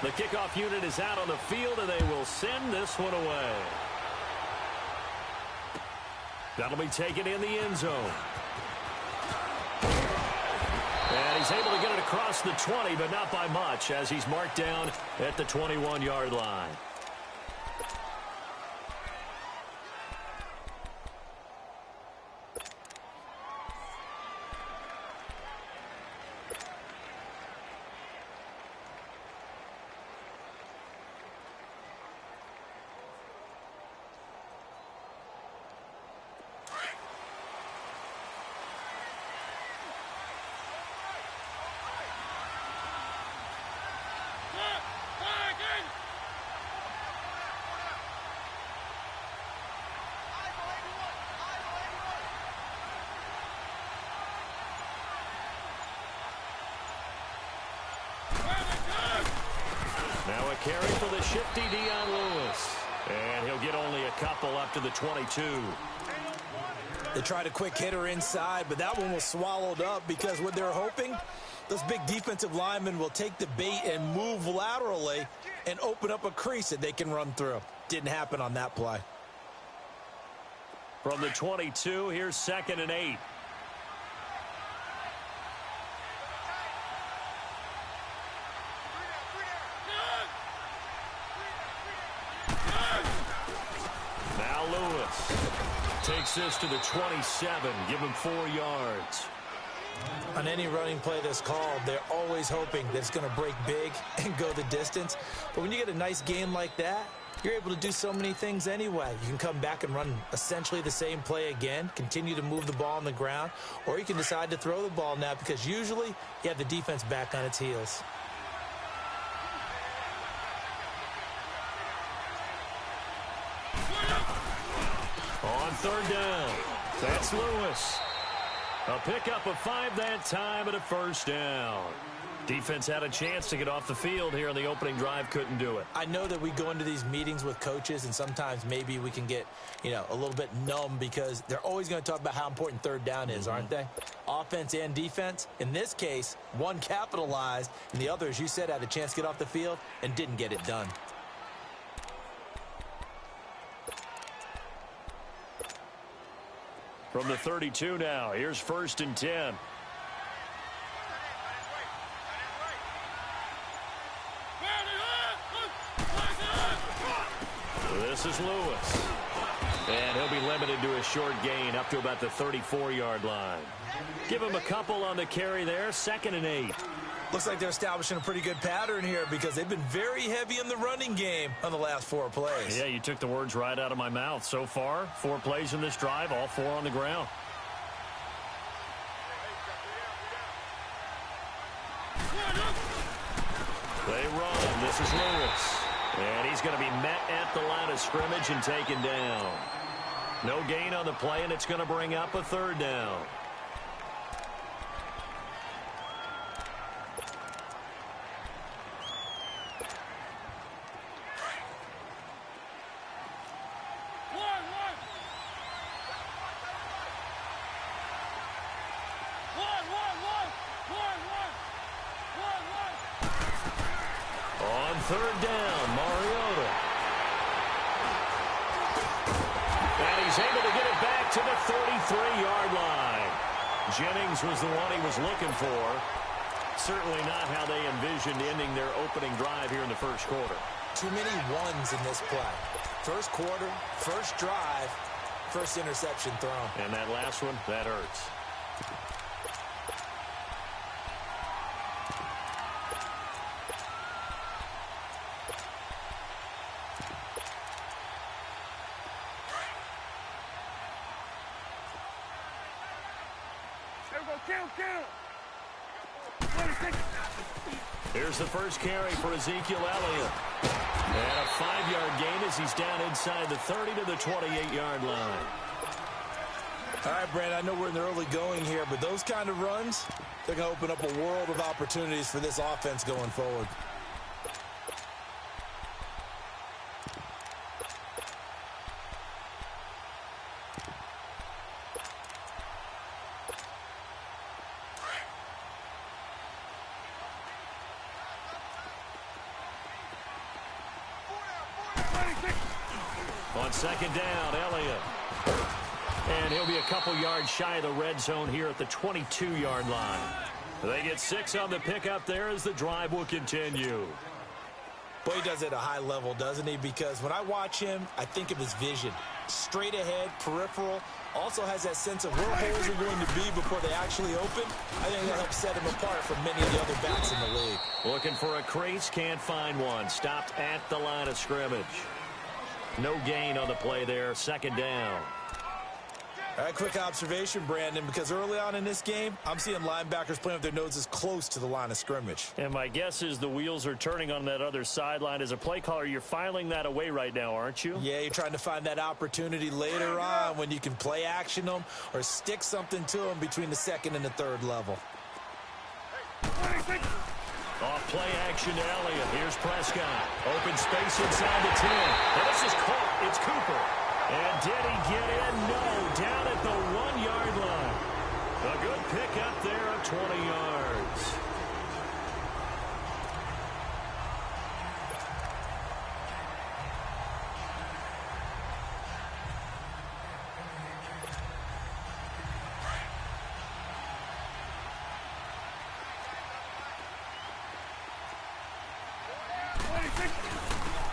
The kickoff unit is out on the field, and they will send this one away. That'll be taken in the end zone. And he's able to get it across the 20, but not by much, as he's marked down at the 21-yard line. Now a carry for the shifty Dion Lewis. And he'll get only a couple up to the 22. They tried a quick hitter inside, but that one was swallowed up because what they're hoping, those big defensive linemen will take the bait and move laterally and open up a crease that they can run through. Didn't happen on that play. From the 22, here's 2nd and 8. Now Lewis takes this to the 27, give him 4 yards. On any running play that's called, they're always hoping that it's going to break big and go the distance. But when you get a nice game like that, you're able to do so many things anyway. You can come back and run essentially the same play again, continue to move the ball on the ground, or you can decide to throw the ball now because usually you have the defense back on its heels. On 3rd down, that's Lewis. A pickup of 5 that time and a 1st down. Defense had a chance to get off the field here on the opening drive, couldn't do it. I know that we go into these meetings with coaches, and sometimes maybe we can get, a little bit numb because they're always going to talk about how important 3rd down is, aren't they? Offense and defense. In this case, one capitalized, and the other, as you said, had a chance to get off the field and didn't get it done. From the 32 now, here's 1st and 10. This is Lewis. And he'll be limited to a short gain up to about the 34-yard line. Give him a couple on the carry there, 2nd and 8. Looks like they're establishing a pretty good pattern here because they've been very heavy in the running game on the last 4 plays. Yeah, you took the words right out of my mouth. So far, 4 plays in this drive, all 4 on the ground. They run. This is Lewis. And he's going to be met at the line of scrimmage and taken down. No gain on the play, and it's going to bring up a 3rd down. On 3rd down, Mariota. And he's able to get it back to the 33-yard line. Jennings was the one he was looking for. Certainly not how they envisioned ending their opening drive here in the 1st quarter. Too many ones in this play. 1st quarter, 1st drive, 1st interception thrown. And that last one, that hurts. Here's the first carry for Ezekiel Elliott. And a 5-yard gain as he's down inside the 30 to the 28-yard line. All right, Brand, I know we're in the early going here, but those kind of runs, they're going to open up a world of opportunities for this offense going forward. On second down, Elliott. And he'll be a couple yards shy of the red zone here at the 22-yard line. They get 6 on the pickup there as the drive will continue. Boy, he does it at a high level, doesn't he? Because when I watch him, I think of his vision. Straight ahead, peripheral. Also has that sense of where holes are going to be before they actually open. I think that helps set him apart from many of the other backs in the league. Looking for a crease, can't find one. Stopped at the line of scrimmage. No gain on the play there, second down. All right, quick observation, Brandon, because early on in this game, I'm seeing linebackers playing with their noses close to the line of scrimmage. And my guess is the wheels are turning on that other sideline. As a play caller, you're filing that away right now, aren't you? Yeah, you're trying to find that opportunity later on when you can play action them or stick something to them between the second and the third level. Off play action to Elliott. Here's Prescott. Open space inside the 10. And this is caught. It's Cooper. And did he get in? No. Down at the 1-yard line. A good pickup there of 20 yards.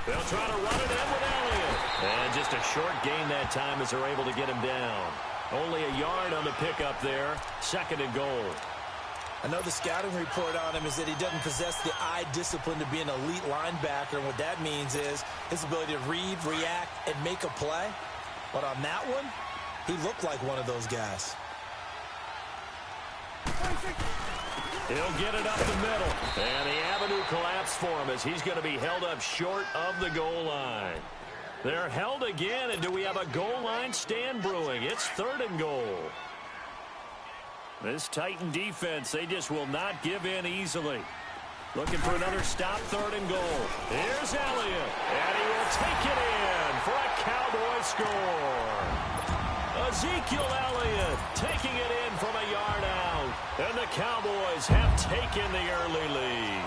They'll try to run it in with Elliott. And just a short gain that time as they're able to get him down. Only a yard on the pickup there. Second and goal. I know the scouting report on him is that he doesn't possess the eye discipline to be an elite linebacker. And what that means is his ability to read, react, and make a play. But on that one, he looked like one of those guys. He'll get it up the middle. And the avenue collapsed for him as he's going to be held up short of the goal line. They're held again, and do we have a goal line stand brewing? It's third and goal. This Titan defense, they just will not give in easily. Looking for another stop, third and goal. Here's Elliott, and he will take it in for a Cowboy score. Ezekiel Elliott taking it in from a yard out. And the Cowboys have taken the early lead.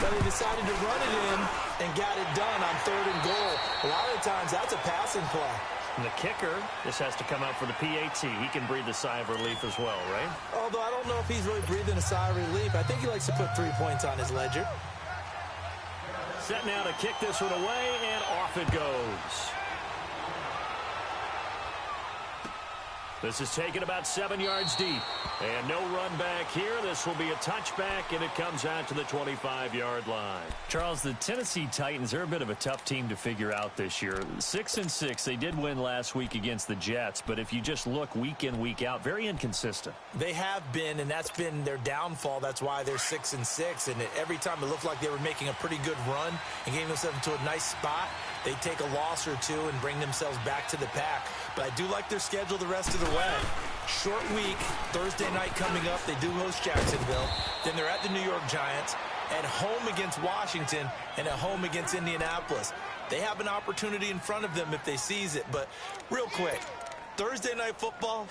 But he decided to run it in and got it done on third and goal. A lot of the times, that's a passing play. And the kicker, this has to come out for the PAT. He can breathe a sigh of relief as well, right? Although I don't know if he's really breathing a sigh of relief. I think he likes to put 3 points on his ledger. Set now to kick this one away, and off it goes. This is taken about 7 yards deep. And no run back here. This will be a touchback, and it comes out to the 25-yard line. Charles, the Tennessee Titans are a bit of a tough team to figure out this year. 6-6. They did win last week against the Jets, but if you just look week in, week out, very inconsistent. They have been, and that's been their downfall. That's why they're 6-6. And every time it looked like they were making a pretty good run and getting themselves into a nice spot, they take a loss or two and bring themselves back to the pack. But I do like their schedule the rest of the way. Short week, Thursday night coming up. They do host Jacksonville. Then they're at the New York Giants, at home against Washington, and at home against Indianapolis. They have an opportunity in front of them if they seize it. But real quick, Thursday night football,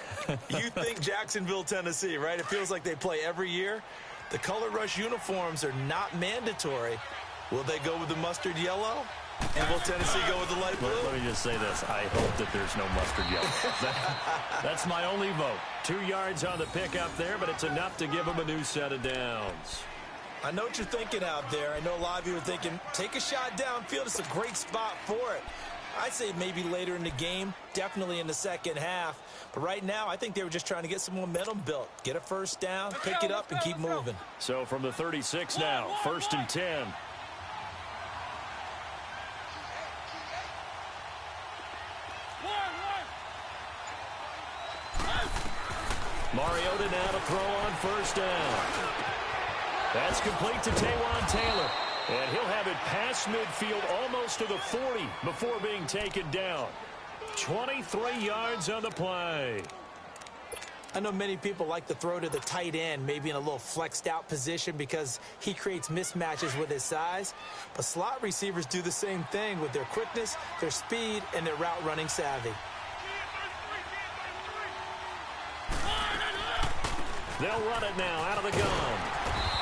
you think Jacksonville, Tennessee, right? It feels like they play every year. The Color Rush uniforms are not mandatory. Will they go with the mustard yellow? And will Tennessee go with the light blue? Let me just say this. I hope that there's no mustard yellow. That's my only vote. 2 yards on the pickup there, but it's enough to give them a new set of downs. I know what you're thinking out there. I know a lot of you are thinking, take a shot downfield. It's a great spot for it. I'd say maybe later in the game, definitely in the second half. But right now, I think they were just trying to get some momentum built. Get a first down, pick it up, and keep moving. So from the 36 now, 1st and 10. Mariota now to throw on first down. That's complete to Taywan Taylor. And he'll have it past midfield almost to the 40 before being taken down. 23 yards on the play. I know many people like to throw to the tight end, maybe in a little flexed out position because he creates mismatches with his size. But slot receivers do the same thing with their quickness, their speed, and their route running savvy. They'll run it now out of the gun.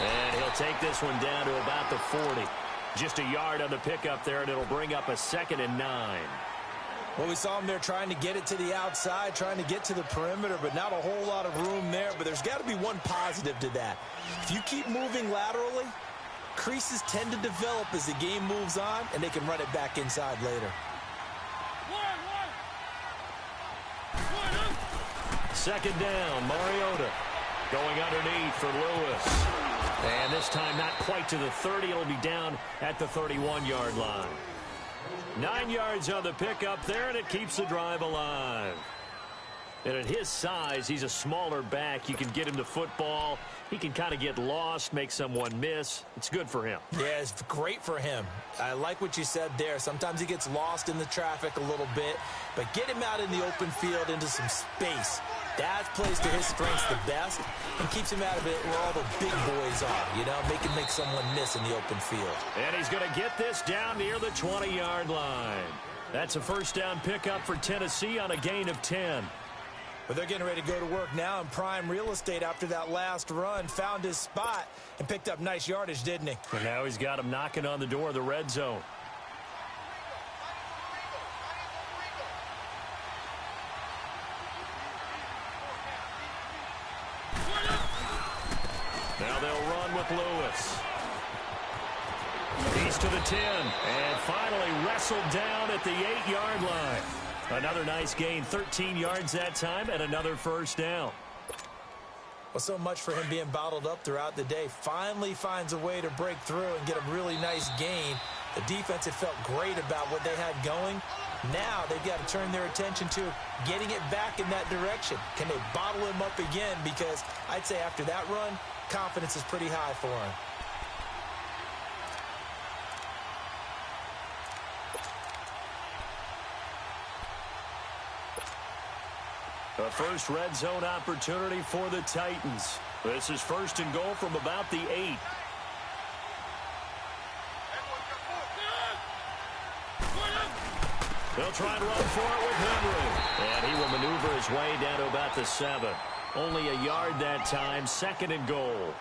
And he'll take this one down to about the 40. Just a yard on the pickup there, and it'll bring up a 2nd and 9. Well, we saw him there trying to get it to the outside, trying to get to the perimeter, but not a whole lot of room there. But there's got to be one positive to that. If you keep moving laterally, creases tend to develop as the game moves on, and they can run it back inside later. 2nd down, Mariota going underneath for Lewis. And this time not quite to the 30. It'll be down at the 31-yard line. 9 yards on the pickup there, and it keeps the drive alive. And at his size, he's a smaller back. You can get him the football. He can kind of get lost, make someone miss. It's good for him. Yeah, it's great for him. I like what you said there. Sometimes he gets lost in the traffic a little bit, but get him out in the open field into some space. That plays to his strengths the best and keeps him out of it where all the big boys are, you know, make someone miss in the open field. And he's going to get this down near the 20-yard line. That's a 1st down pickup for Tennessee on a gain of 10. But they're getting ready to go to work now in prime real estate after that last run. Found his spot and picked up nice yardage, didn't he? And now he's got him knocking on the door of the red zone. Now they'll run with Lewis. He's to the 10 and finally wrestled down at the 8-yard line. Another nice gain, 13 yards that time, and another 1st down. Well, so much for him being bottled up throughout the day. Finally finds a way to break through and get a really nice gain. The defense had felt great about what they had going. Now they've got to turn their attention to getting it back in that direction. Can they bottle him up again? Because I'd say after that run, confidence is pretty high for him. The first red zone opportunity for the Titans. This is 1st and goal from about the 8. They'll try and run for it with Henry. And he will maneuver his way down to about the 7. Only a yard that time, 2nd and goal.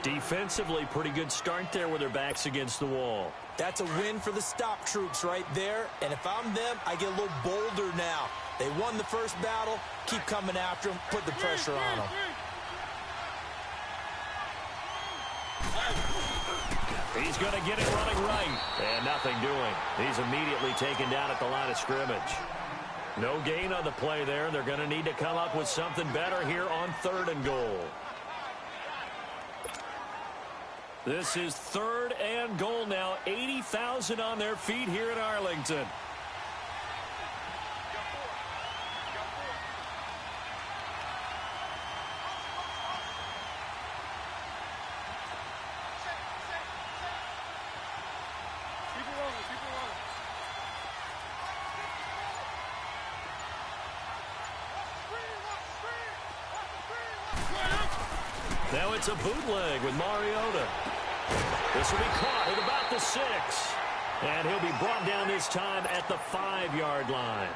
Defensively, pretty good start there with their backs against the wall. That's a win for the stop troops right there. And if I'm them, I get a little bolder now. They won the first battle. Keep coming after them. Put the pressure on them. He's going to get it running right. And nothing doing. He's immediately taken down at the line of scrimmage. No gain on the play there. They're going to need to come up with something better here on 3rd and goal. This is 3rd and goal now. 80,000 on their feet here in Arlington. Now it's a bootleg with Mariota. This will be caught at about the 6. And he'll be brought down this time at the 5-yard line.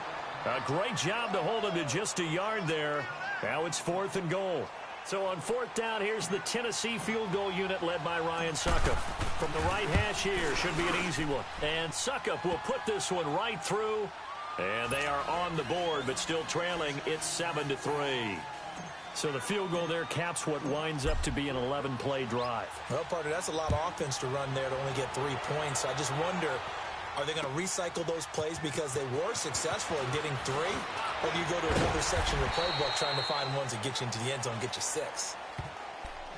A great job to hold him to just a yard there. Now it's 4th and goal. So on 4th down, here's the Tennessee field goal unit led by Ryan Suckup. From the right hash here, should be an easy one. And Suckup will put this one right through. And they are on the board, but still trailing. It's 7-3. So the field goal there caps what winds up to be an 11-play drive. Well, partner, that's a lot of offense to run there to only get 3 points. I just wonder, are they going to recycle those plays because they were successful in getting 3? Or do you go to another section of the playbook trying to find ones that get you into the end zone and get you 6?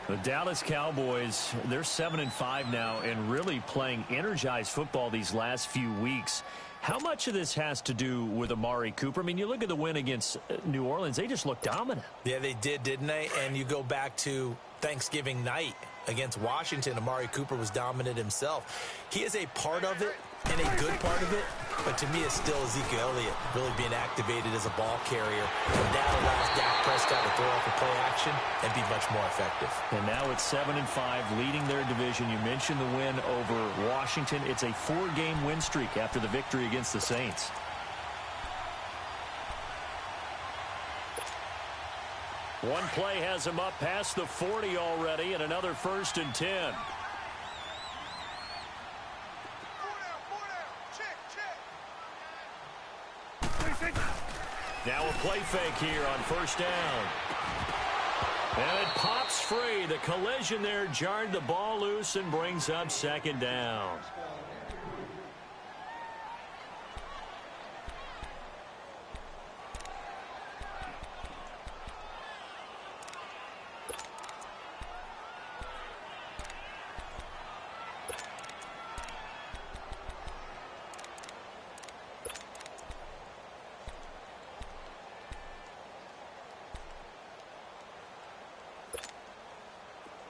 The Dallas Cowboys, they're 7-5 now and really playing energized football these last few weeks. How much of this has to do with Amari Cooper? I mean, you look at the win against New Orleans, they just looked dominant. Yeah, they did, didn't they? And you go back to Thanksgiving night against Washington, Amari Cooper was dominant himself. He is a part of it and a good part of it, but to me it's still Ezekiel Elliott really being activated as a ball carrier. And that allows Dak Prescott to throw off a play action and be much more effective. And now it's 7-5, leading their division. You mentioned the win over Washington. It's a 4-game win streak after the victory against the Saints. One play has him up past the 40 already, and another 1st and 10. Now a play fake here on first down. And it pops free. The collision there jarred the ball loose and brings up second down.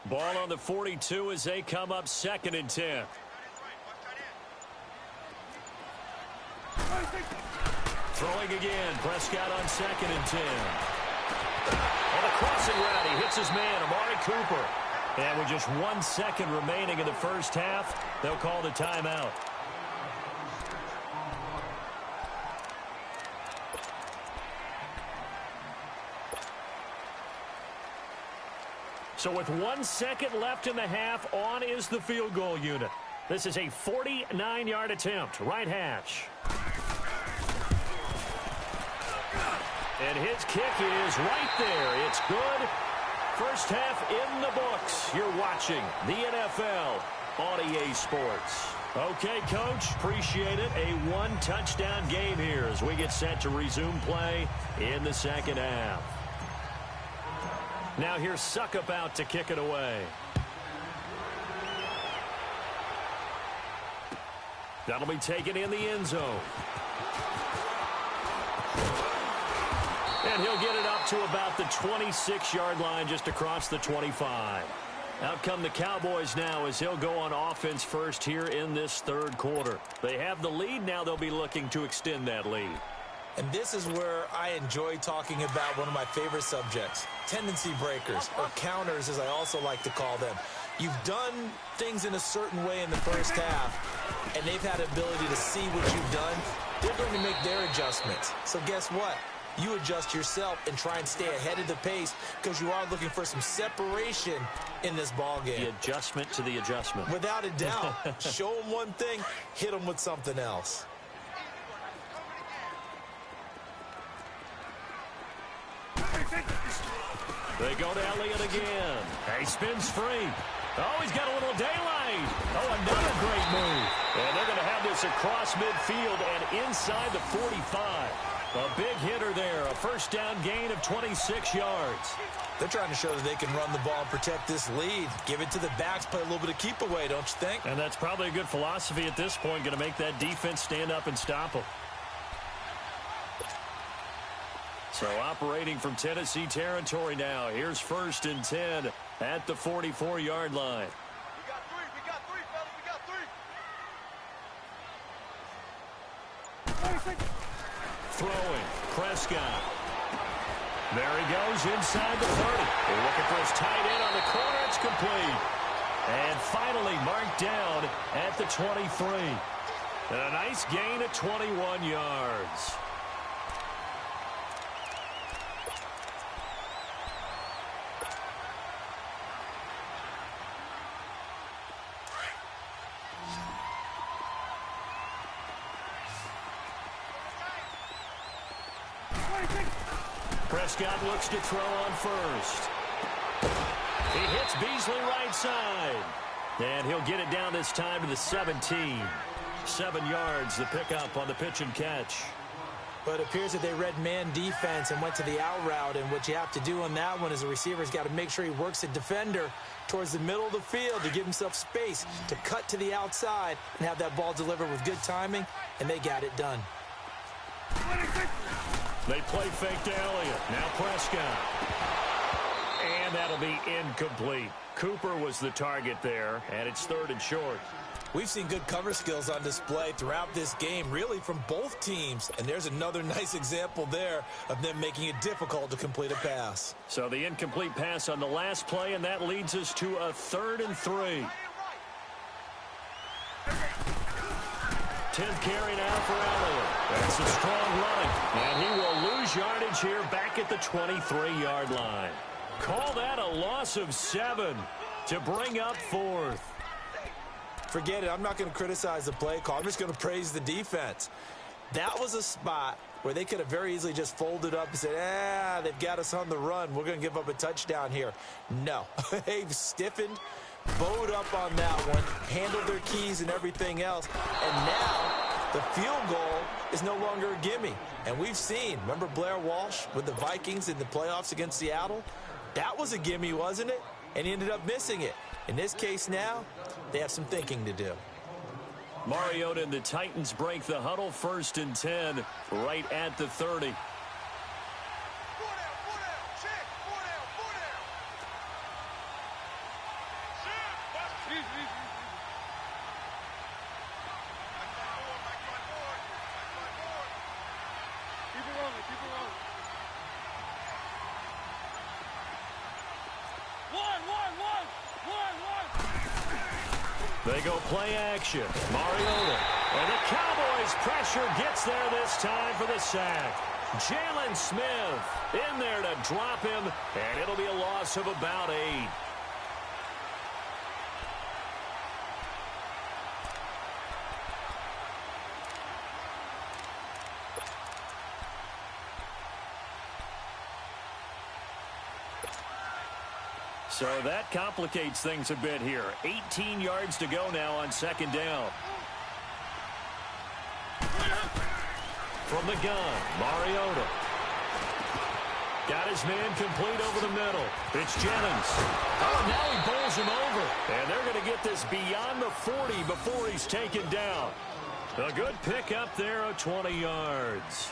Ball on the 42 as they come up 2nd and 10. Throwing again. Prescott on 2nd and 10. On the crossing route, he hits his man, Amari Cooper. And with just 1 second remaining in the first half, they'll call the timeout. So with 1 second left in the half, on is the field goal unit. This is a 49-yard attempt, right hash. And his kick is right there. It's good. First half in the books. You're watching the NFL on EA Sports. Okay, Coach, appreciate it. A one-touchdown game here as we get set to resume play in the second half. Now here's Suckup out to kick it away. That'll be taken in the end zone. And he'll get it up to about the 26-yard line just across the 25. Out come the Cowboys now as he'll go on offense first here in this third quarter. They have the lead. Now they'll be looking to extend that lead. And this is where I enjoy talking about one of my favorite subjects, tendency breakers, or counters as I also like to call them. You've done things in a certain way in the first half, and they've had the ability to see what you've done. They're going to make their adjustments. So guess what? You adjust yourself and try and stay ahead of the pace because you are looking for some separation in this ball game. The adjustment to the adjustment. Without a doubt. Show them one thing, hit them with something else. They go to Elliott again. He spins free. Oh, he's got a little daylight. Oh, another great move. And they're going to have this across midfield and inside the 45. A big hitter there. A first down gain of 26 yards. They're trying to show that they can run the ball and protect this lead. Give it to the backs, play a little bit of keep away, don't you think? And that's probably a good philosophy at this point. Going to make that defense stand up and stop them. So operating from Tennessee territory now. Here's 1st and 10 at the 44-yard line. We got three, fellas. We got three. Throwing. Prescott. There he goes inside the 30. They're looking for his tight end on the corner. It's complete. And finally marked down at the 23. And a nice gain of 21 yards. Prescott looks to throw on first. He hits Beasley right side. And he'll get it down this time to the 17. 7 yards, the pickup on the pitch and catch. But it appears that they read man defense and went to the out route. And what you have to do on that one is the receiver's got to make sure he works the defender towards the middle of the field to give himself space to cut to the outside and have that ball delivered with good timing. And they got it done. They play fake to Elliott. Now Prescott. And that'll be incomplete. Cooper was the target there, and it's 3rd and short. We've seen good cover skills on display throughout this game, really from both teams. And there's another nice example there of them making it difficult to complete a pass. So the incomplete pass on the last play, and that leads us to a 3rd and 3. 10th carry now for Elliott. That's a strong running. And he will lose yardage here back at the 23-yard line. Call that a loss of 7 to bring up 4th. Forget it. I'm not going to criticize the play call. I'm just going to praise the defense. That was a spot where where they could have very easily just folded up and said, they've got us on the run. We're going to give up a touchdown here. No. They've stiffened, bowed up on that one, handled their keys and everything else, and now the field goal is no longer a gimme. And we've seen, remember Blair Walsh with the Vikings in the playoffs against Seattle? That was a gimme, wasn't it? And he ended up missing it. In this case now, they have some thinking to do. Mariota and the Titans break the huddle, 1st and 10, right at the 30. They go play action. Mariota. And the Cowboys pressure gets there this time for the sack. Jalen Smith in there to drop him, and it'll be a loss of about 8. So that complicates things a bit here. 18 yards to go now on 2nd down. From the gun, Mariota. Got his man complete over the middle. It's Jennings. Oh, now he bowls him over. And they're going to get this beyond the 40 before he's taken down. A good pickup there of 20 yards.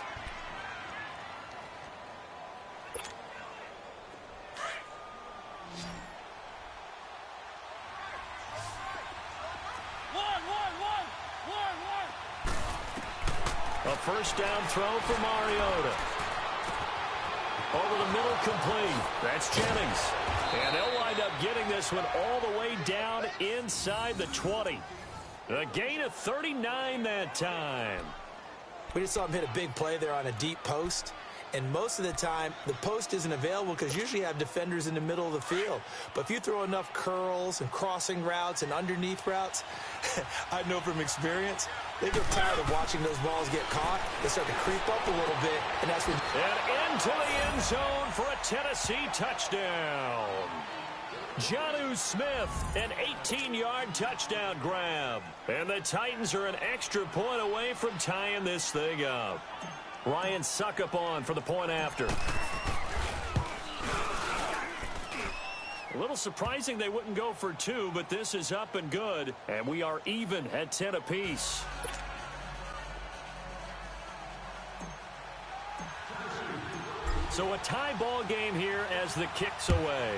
A 1st down throw for Mariota. Over the middle, complete. That's Jennings. And they'll wind up getting this one all the way down inside the 20. A gain of 39 that time. We just saw him hit a big play there on a deep post. And most of the time, the post isn't available because usually you have defenders in the middle of the field. But if you throw enough curls and crossing routes and underneath routes, I know from experience, they get tired of watching those balls get caught. They start to creep up a little bit, and that's when... And into the end zone for a Tennessee touchdown. Jonnu Smith, an 18-yard touchdown grab. And the Titans are an extra point away from tying this thing up. Ryan Suckup on for the point after. A little surprising they wouldn't go for 2, but this is up and good, and we are even at 10 apiece. So a tie ball game here as the kick's away.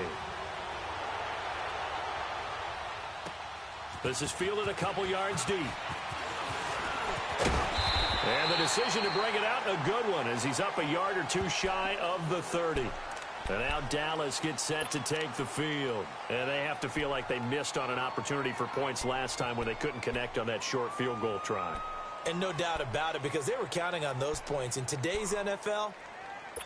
This is fielded a couple yards deep. And the decision to bring it out, a good one, as he's up a yard or 2 shy of the 30. And now Dallas gets set to take the field. And they have to feel like they missed on an opportunity for points last time when they couldn't connect on that short field goal try. And no doubt about it, because they were counting on those points. In today's NFL,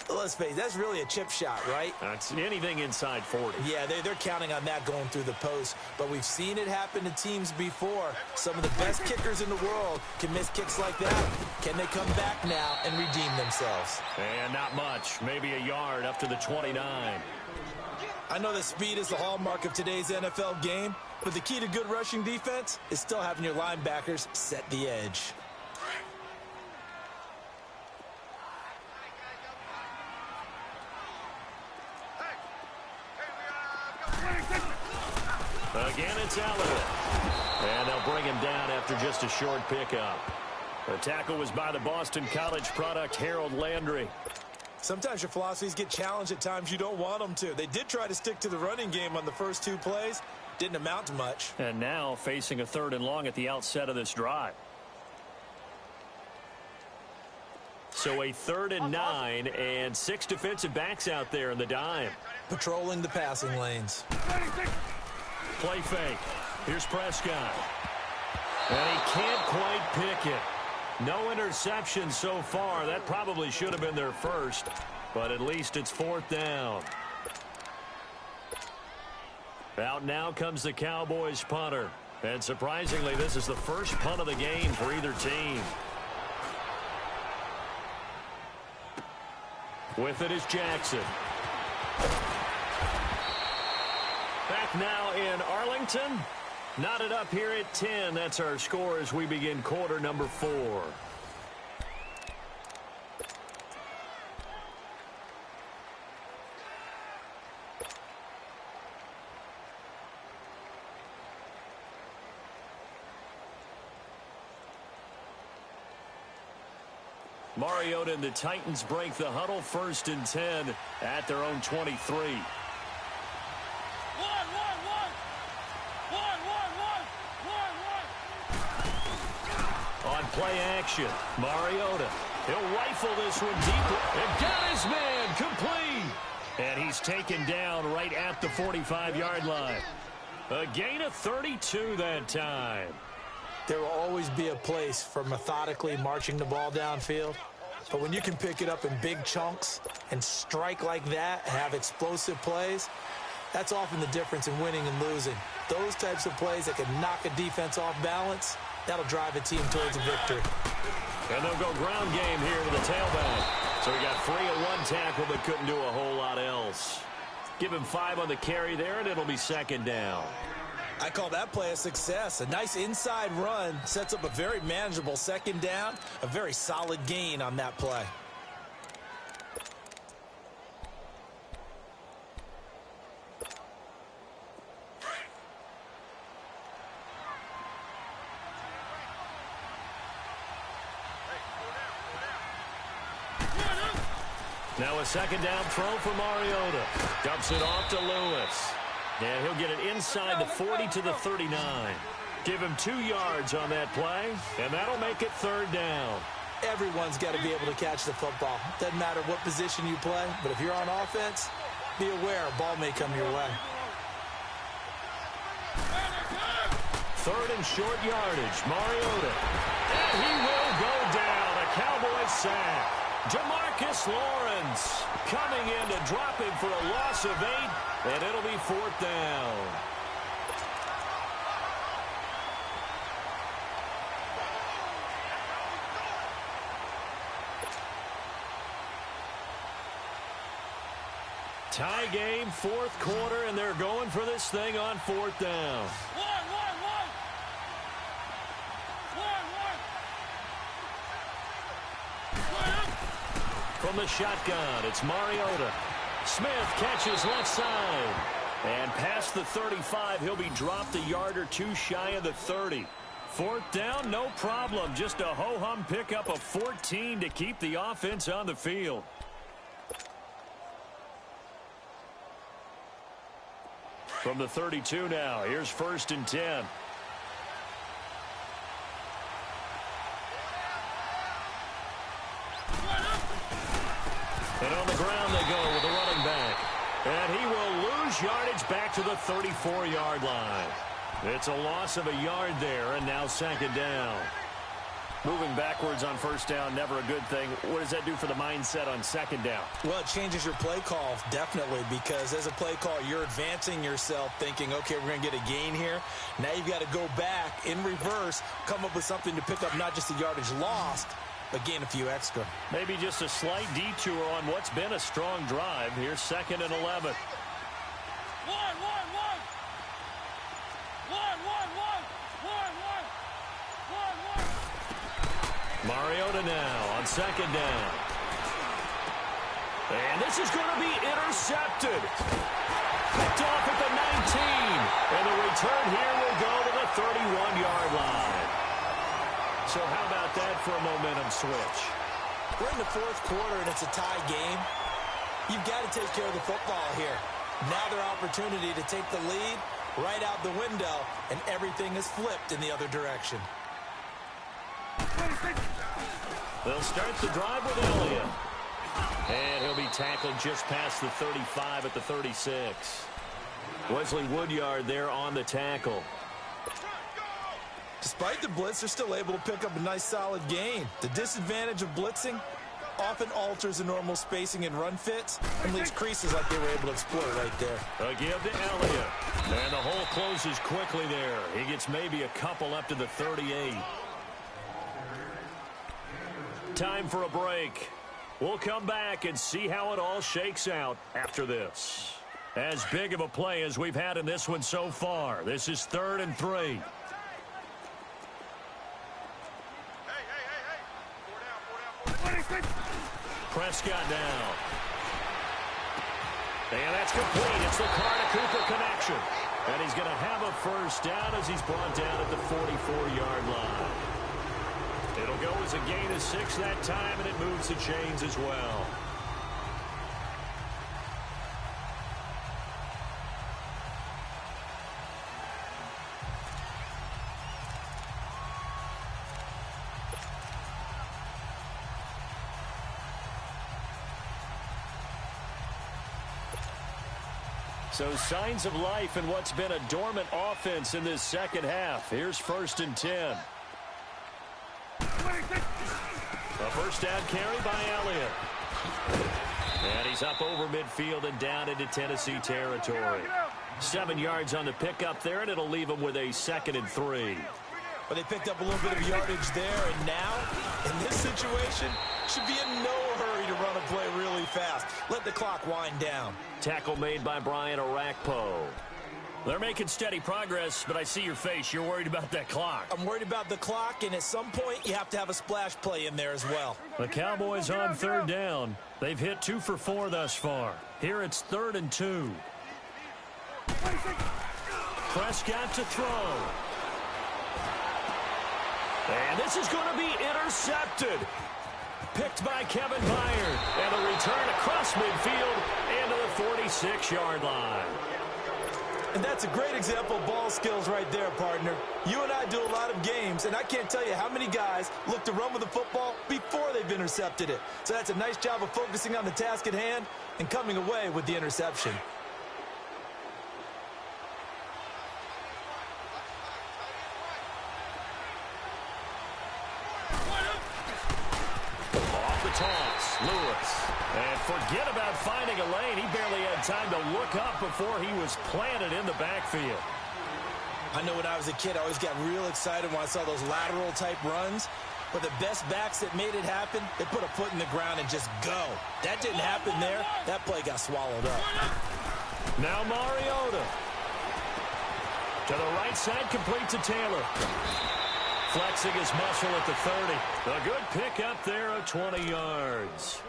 let's face it, that's really a chip shot, right? That's anything inside 40. Yeah, they're counting on that going through the post. But we've seen it happen to teams before. Some of the best kickers in the world can miss kicks like that. Can they come back now and redeem themselves? And not much. Maybe a yard up to the 29. I know that speed is the hallmark of today's NFL game, but the key to good rushing defense is still having your linebackers set the edge. Again, it's Elliott. And they'll bring him down after just a short pickup. The tackle was by the Boston College product, Harold Landry. Sometimes your philosophies get challenged at times you don't want them to. They did try to stick to the running game on the first 2 plays. Didn't amount to much. And now facing a 3rd and long at the outset of this drive. So a 3rd and 9 and 6 defensive backs out there in the dime. Patrolling the passing lanes. Play fake. Here's Prescott. And he can't quite pick it. No interception so far. That probably should have been their first, but at least it's 4th down. Out now comes the Cowboys punter. And surprisingly, this is the first punt of the game for either team. With it is Jackson. Back now in Arlington. Knotted up here at 10. That's our score as we begin quarter number 4. Mariota and the Titans break the huddle, 1st and 10 at their own 23. On play action, Mariota. He'll rifle this one deep and got his man complete. And he's taken down right at the 45-yard line. A gain of 32 that time. There will always be a place for methodically marching the ball downfield. But when you can pick it up in big chunks and strike like that, have explosive plays, that's often the difference in winning and losing. Those types of plays that can knock a defense off balance, that'll drive a team towards a victory. And they'll go ground game here to the tailback. So he got free of one tackle but couldn't do a whole lot else. Give him 5 on the carry there, and it'll be 2nd down. I call that play a success. A nice inside run sets up a very manageable 2nd down, a very solid gain on that play. Now a 2nd down throw for Mariota. Dumps it off to Lewis. And he'll get it inside the 40 to the 39. Give him 2 yards on that play, and that'll make it 3rd down. Everyone's got to be able to catch the football. Doesn't matter what position you play, but if you're on offense, be aware a ball may come your way. 3rd and short yardage, Mariota. And he will go down. A Cowboy sack. Jamarcus Lawrence coming in to drop him for a loss of 8, and it'll be 4th down. Tie game, 4th quarter, and they're going for this thing on 4th down. From the shotgun, it's Mariota. Smith catches left side. And past the 35, he'll be dropped a yard or 2 shy of the 30. 4th down, no problem. Just a ho-hum pickup of 14 to keep the offense on the field. From the 32 now, here's 1st and 10. And on the ground they go with the running back. And he will lose yardage back to the 34-yard line. It's a loss of a yard there, and now 2nd down. Moving backwards on 1st down, never a good thing. What does that do for the mindset on 2nd down? Well, it changes your play call, definitely, because as a play call, you're advancing yourself thinking, okay, we're going to get a gain here. Now you've got to go back in reverse, come up with something to pick up not just the yardage lost, but gain a few extra. Maybe just a slight detour on what's been a strong drive. Here's 2nd and 11. Mariota now on 2nd down. And this is going to be intercepted. Picked off at the 19. And the return here will go to the 31-yard line. So how about that for a momentum switch? We're in the 4th quarter, and it's a tie game. You've got to take care of the football here. Now their opportunity to take the lead right out the window, and everything is flipped in the other direction. They'll start the drive with Elliott. And he'll be tackled just past the 35 at the 36. Wesley Woodyard there on the tackle. Despite the blitz, they're still able to pick up a nice solid gain. The disadvantage of blitzing often alters the normal spacing and run fits and leaves creases like they were able to exploit right there. A give to Elliott. And the hole closes quickly there. He gets maybe a couple up to the 38. Time for a break. We'll come back and see how it all shakes out after this. As big of a play as we've had in this one so far. This is 3rd and 3. Hey. 4 down. Prescott down. And that's complete. It's the Carter-Cooper connection. And he's going to have a first down as he's brought down at the 44-yard line. It'll go as a gain of 6 that time, and it moves the chains as well. So signs of life in what's been a dormant offense in this second half. Here's 1st and 10. A first down carry by Elliott. And he's up over midfield and down into Tennessee territory. 7 yards on the pickup there, and it'll leave him with a 2nd and 3. But they picked up a little bit of yardage there, and now, in this situation, should be in no hurry to run a play really fast. Let the clock wind down. Tackle made by Brian Orakpo. They're making steady progress, but I see your face. You're worried about that clock. I'm worried about the clock, and at some point, you have to have a splash play in there as well. The Cowboys on 3rd down. They've hit 2 for 4 thus far. Here it's 3rd and 2. Prescott to throw. And this is going to be intercepted. Picked by Kevin Byard. And a return across midfield into the 46-yard line. And that's a great example of ball skills right there, partner. You and I do a lot of games, and I can't tell you how many guys look to run with the football before they've intercepted it. So that's a nice job of focusing on the task at hand and coming away with the interception. Off the toss, Lewis. And forget about finding a lane. He barely had time to look up before he was planted in the backfield. I know when I was a kid, I always got real excited when I saw those lateral-type runs. But the best backs that made it happen, they put a foot in the ground and just go. That didn't happen there. That play got swallowed up. Now Mariota. To the right side, complete to Taylor. Flexing his muscle at the 30. A good pickup there of 20 yards.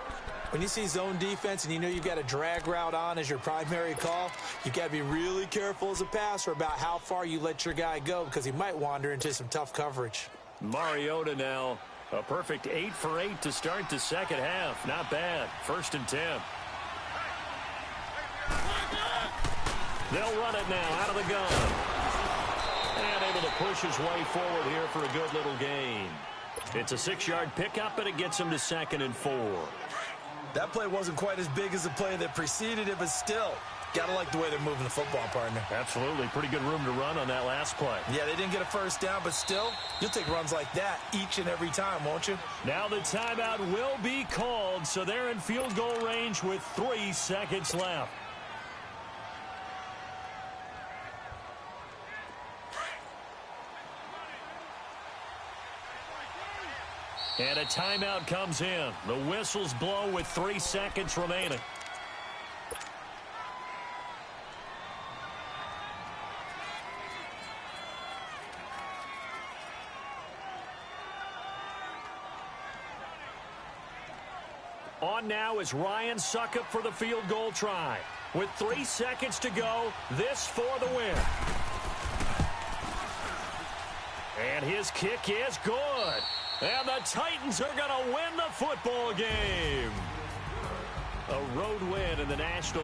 When you see zone defense and you know you've got a drag route on as your primary call, you've got to be really careful as a passer about how far you let your guy go because he might wander into some tough coverage. Mariota now, a perfect 8 for 8 to start the second half. Not bad. 1st and 10. They'll run it now out of the gun. And able to push his way forward here for a good little gain. It's a 6-yard pickup, and it gets him to 2nd and 4. That play wasn't quite as big as the play that preceded it, but still, got to like the way they're moving the football, partner. Absolutely. Pretty good room to run on that last play. Yeah, they didn't get a first down, but still, you'll take runs like that each and every time, won't you? Now the timeout will be called, so they're in field goal range with 3 seconds left. And a timeout comes in. The whistles blow with 3 seconds remaining. On now is Ryan Suckup for the field goal try. With 3 seconds to go, this for the win. And his kick is good. And the Titans are going to win the football game. A road win in the National